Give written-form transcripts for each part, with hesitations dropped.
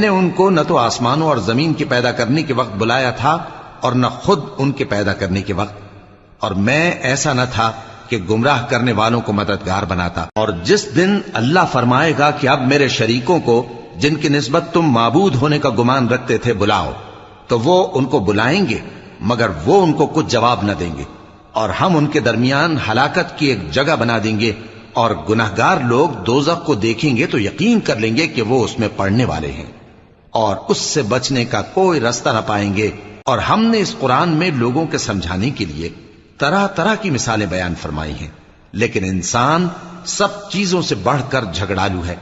نے ان کو نہ تو آسمانوں اور زمین کے پیدا کرنے کے وقت بلایا تھا اور نہ خود ان کے پیدا کرنے کے وقت، اور میں ایسا نہ تھا کہ گمراہ کرنے والوں کو مددگار بناتا۔ اور جس دن اللہ فرمائے گا کہ اب میرے شریکوں کو جن کی نسبت تم معبود ہونے کا گمان رکھتے تھے بلاؤ، تو وہ ان کو بلائیں گے مگر وہ ان کو کچھ جواب نہ دیں گے، اور ہم ان کے درمیان ہلاکت کی ایک جگہ بنا دیں گے، اور گناہگار لوگ دوزخ کو دیکھیں گے تو یقین کر لیں گے کہ وہ اس میں پڑنے والے ہیں، اور اس سے بچنے کا کوئی راستہ نہ پائیں گے۔ اور ہم نے اس قرآن میں لوگوں کے سمجھانے کے لیے طرح طرح کی مثالیں بیان فرمائی ہیں، لیکن انسان سب چیزوں سے بڑھ کر جھگڑالو ہے۔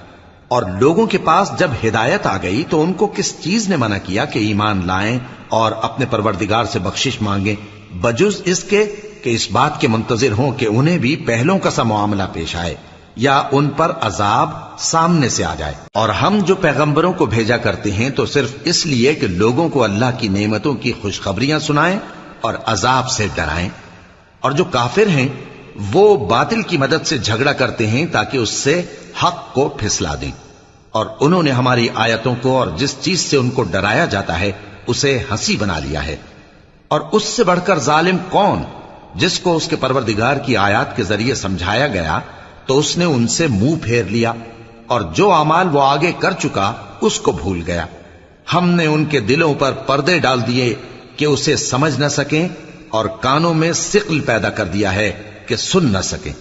اور لوگوں کے پاس جب ہدایت آ گئی تو ان کو کس چیز نے منع کیا کہ ایمان لائیں اور اپنے پروردگار سے بخشش مانگیں، بجز اس کے کہ اس بات کے منتظر ہوں کہ انہیں بھی پہلوں کا سا معاملہ پیش آئے یا ان پر عذاب سامنے سے آ جائے۔ اور ہم جو پیغمبروں کو بھیجا کرتے ہیں تو صرف اس لیے کہ لوگوں کو اللہ کی نعمتوں کی خوشخبریاں سنائیں اور عذاب سے ڈرائیں۔ اور جو کافر ہیں وہ باطل کی مدد سے جھگڑا کرتے ہیں تاکہ اس سے حق کو پھسلا دیں، اور انہوں نے ہماری آیتوں کو اور جس چیز سے ان کو ڈرایا جاتا ہے اسے ہنسی بنا لیا ہے۔ اور اس سے بڑھ کر ظالم کون، جس کو اس کے پروردگار کی آیات کے ذریعے سمجھایا گیا تو اس نے ان سے منہ پھیر لیا، اور جو اعمال وہ آگے کر چکا اس کو بھول گیا۔ ہم نے ان کے دلوں پر پردے ڈال دیے کہ اسے سمجھ نہ سکیں، اور کانوں میں ثقل پیدا کر دیا ہے کہ سن نہ سکیں،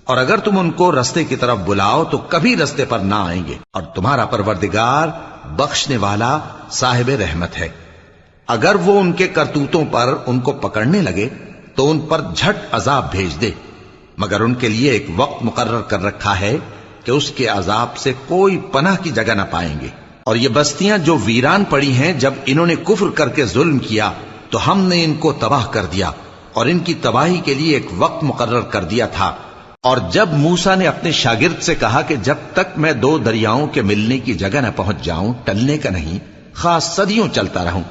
اور اگر تم ان کو رستے کی طرف بلاؤ تو کبھی رستے پر نہ آئیں گے، اور تمہارا پروردگار بخشنے والا صاحب رحمت ہے۔ اگر وہ ان کے کرتوتوں پر ان کو پکڑنے لگے تو ان پر جھٹ عذاب بھیج دے، مگر ان کے لیے ایک وقت مقرر کر رکھا ہے کہ اس کے عذاب سے کوئی پناہ کی جگہ نہ پائیں گے۔ اور یہ بستیاں جو ویران پڑی ہیں، جب انہوں نے کفر کر کے ظلم کیا تو ہم نے ان کو تباہ کر دیا، اور ان کی تباہی کے لیے ایک وقت مقرر کر دیا تھا۔ اور جب موسیٰ نے اپنے شاگرد سے کہا کہ جب تک میں دو دریاؤں کے ملنے کی جگہ نہ پہنچ جاؤں ٹلنے کا نہیں، خاص صدیوں چلتا رہوں،